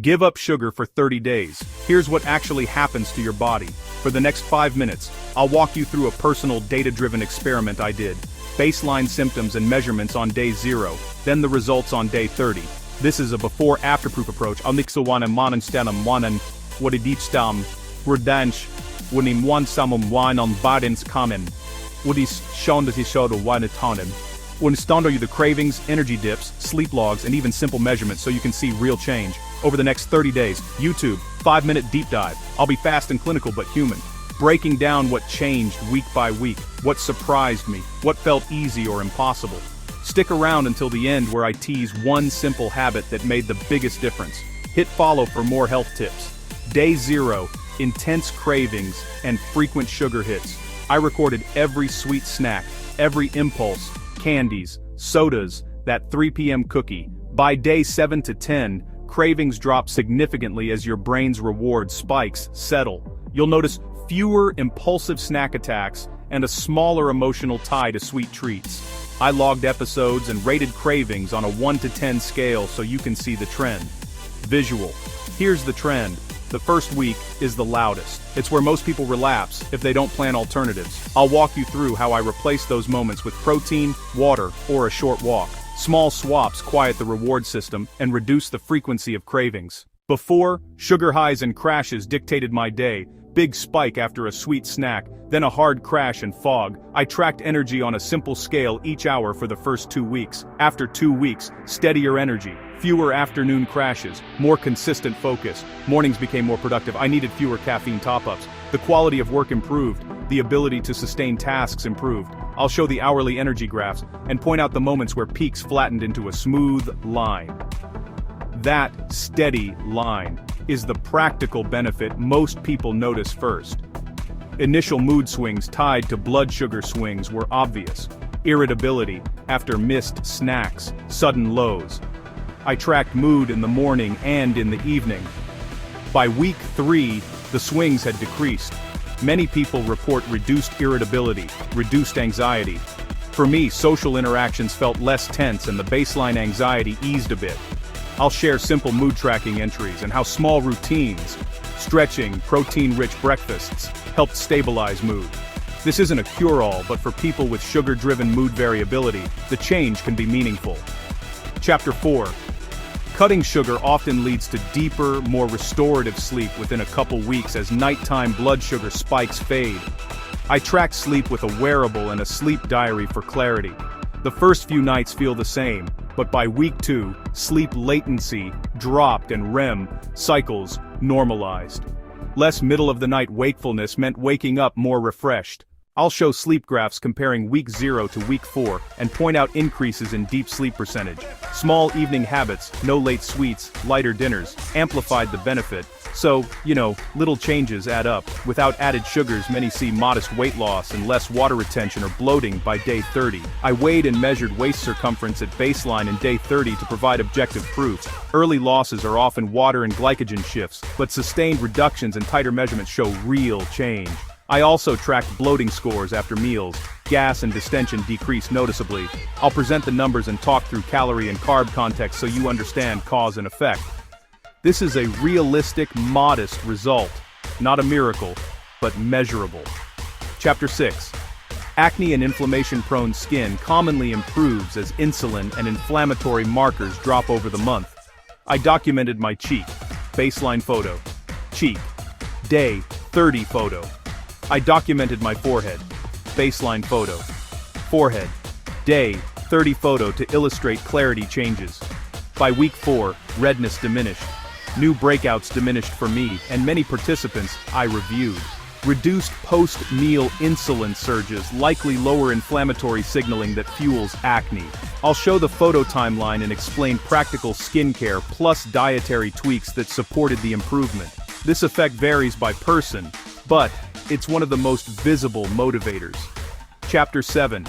Give up sugar for 30 days. Here's what actually happens to your body. For the next 5 minutes, I'll walk you through a personal data-driven experiment I did. Baseline symptoms and measurements on day 0, then the results on day 30. This is a before-after proof approach. I'll mix one and one stanum one and what it each stam, redanch, when in one samum wine on badins common. What is shown that he showed a wine at tonem. When stand you the cravings, energy dips, sleep logs, and even simple measurements so you can see real change. Over the next 30 days, YouTube, 5-minute deep dive. I'll be fast and clinical but human. Breaking down what changed week by week, what surprised me, what felt easy or impossible. Stick around until the end where I tease one simple habit that made the biggest difference. Hit follow for more health tips. Day 0, intense cravings and frequent sugar hits. I recorded every sweet snack, every impulse, candies, sodas, that 3 p.m. cookie. By day 7 to 10, cravings drop significantly as your brain's reward spikes settle. You'll notice fewer impulsive snack attacks and a smaller emotional tie to sweet treats. I logged episodes and rated cravings on a 1 to 10 scale so you can see the trend. Visual. Here's the trend. The first week is the loudest. It's where most people relapse if they don't plan alternatives. I'll walk you through how I replace those moments with protein, water, or a short walk. Small swaps quiet the reward system and reduce the frequency of cravings. Before, sugar highs and crashes dictated my day. Big spike after a sweet snack, then a hard crash and fog. I tracked energy on a simple scale each hour for the first 2 weeks. After 2 weeks, steadier energy, fewer afternoon crashes, more consistent focus. Mornings became more productive. I needed fewer caffeine top-ups. The quality of work improved, the ability to sustain tasks improved. I'll show the hourly energy graphs and point out the moments where peaks flattened into a smooth line. That steady line is the practical benefit most people notice first. Initial mood swings tied to blood sugar swings were obvious. Irritability after missed snacks, sudden lows. I tracked mood in the morning and in the evening. By week 3, the swings had decreased. Many people report reduced irritability, reduced anxiety. For me, social interactions felt less tense and the baseline anxiety eased a bit. I'll share simple mood tracking entries and how small routines, stretching, protein-rich breakfasts, helped stabilize mood. This isn't a cure-all, but for people with sugar-driven mood variability, the change can be meaningful. Chapter 4. Cutting sugar often leads to deeper, more restorative sleep within a couple weeks as nighttime blood sugar spikes fade. I tracked sleep with a wearable and a sleep diary for clarity. The first few nights feel the same, but by week 2, sleep latency dropped and REM cycles normalized. Less middle-of-the-night wakefulness meant waking up more refreshed. I'll show sleep graphs comparing week 0 to week 4 and point out increases in deep sleep percentage. Small evening habits, no late sweets, lighter dinners, amplified the benefit. So, little changes add up. Without added sugars, many see modest weight loss and less water retention or bloating by day 30. I weighed and measured waist circumference at baseline in day 30 to provide objective proof. Early losses are often water and glycogen shifts, but sustained reductions and tighter measurements show real change. I also tracked bloating scores after meals. Gas and distension decreased noticeably. I'll present the numbers and talk through calorie and carb context so you understand cause and effect. This is a realistic, modest result. Not a miracle, but measurable. Chapter 6. Acne and inflammation-prone skin commonly improves as insulin and inflammatory markers drop over the month. I documented my cheek. Baseline photo. Cheek. Day 30 photo. I documented my forehead. Baseline photo. Forehead. Day 30 photo to illustrate clarity changes. By week 4, redness diminished. New breakouts diminished for me and many participants I reviewed. Reduced post-meal insulin surges likely lower inflammatory signaling that fuels acne. I'll show the photo timeline and explain practical skincare plus dietary tweaks that supported the improvement. This effect varies by person, but it's one of the most visible motivators. Chapter 7.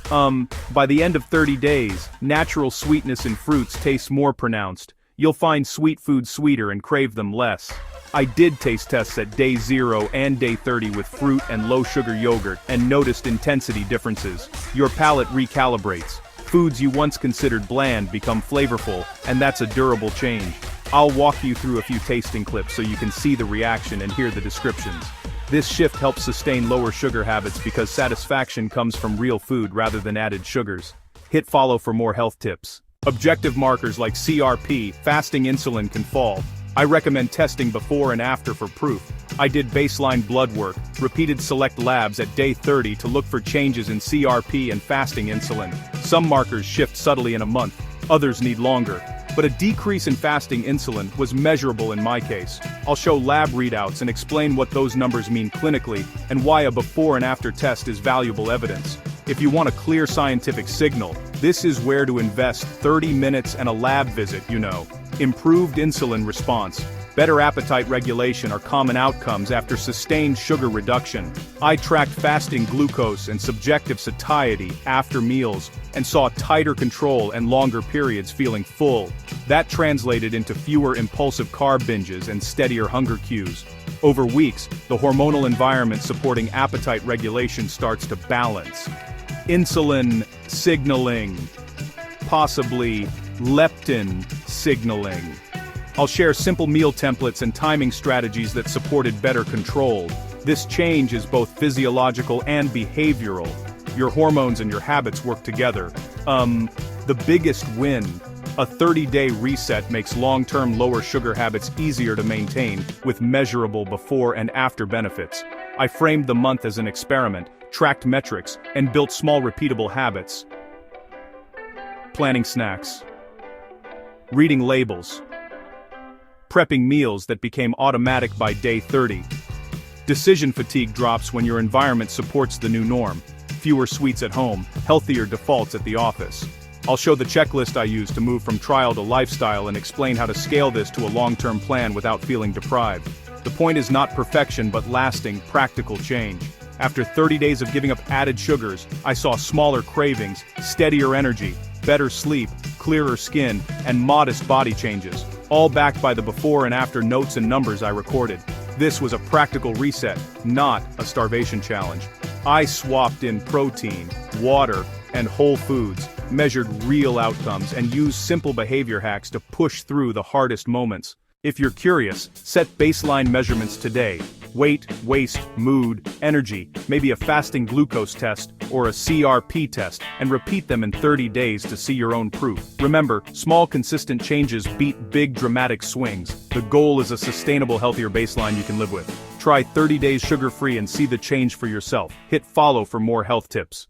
By the end of 30 days, natural sweetness in fruits tastes more pronounced. You'll find sweet foods sweeter and crave them less. I did taste tests at day 0 and day 30 with fruit and low-sugar yogurt and noticed intensity differences. Your palate recalibrates. Foods you once considered bland become flavorful, and that's a durable change. I'll walk you through a few tasting clips so you can see the reaction and hear the descriptions. This shift helps sustain lower sugar habits because satisfaction comes from real food rather than added sugars. Hit follow for more health tips. Objective markers like CRP, fasting insulin can fall. I recommend testing before and after for proof. I did baseline blood work, repeated select labs at day 30 to look for changes in CRP and fasting insulin. Some markers shift subtly in a month, others need longer. But a decrease in fasting insulin was measurable in my case. I'll show lab readouts and explain what those numbers mean clinically and why a before and after test is valuable evidence. If you want a clear scientific signal, this is where to invest 30 minutes and a lab visit, Improved insulin response, better appetite regulation are common outcomes after sustained sugar reduction. I tracked fasting glucose and subjective satiety after meals and saw tighter control and longer periods feeling full. That translated into fewer impulsive carb binges and steadier hunger cues. Over weeks, the hormonal environment supporting appetite regulation starts to balance. Insulin signaling, possibly leptin signaling. I'll share simple meal templates and timing strategies that supported better control. This change is both physiological and behavioral. Your hormones and your habits work together. The biggest win. A 30-day reset makes long-term lower sugar habits easier to maintain, with measurable before and after benefits. I framed the month as an experiment, tracked metrics, and built small repeatable habits. Planning snacks. Reading labels. Prepping meals that became automatic by day 30. Decision fatigue drops when your environment supports the new norm. Fewer sweets at home, healthier defaults at the office. I'll show the checklist I use to move from trial to lifestyle and explain how to scale this to a long-term plan without feeling deprived. The point is not perfection but lasting, practical change. After 30 days of giving up added sugars, I saw smaller cravings, steadier energy, better sleep, clearer skin, and modest body changes, all backed by the before and after notes and numbers I recorded. This was a practical reset, not a starvation challenge. I swapped in protein, water, and whole foods, measured real outcomes, and used simple behavior hacks to push through the hardest moments. If you're curious, set baseline measurements today. Weight, waist, mood, energy, maybe a fasting glucose test, or a CRP test, and repeat them in 30 days to see your own proof. Remember, small consistent changes beat big dramatic swings. The goal is a sustainable, healthier baseline you can live with. Try 30 days sugar-free and see the change for yourself. Hit follow for more health tips.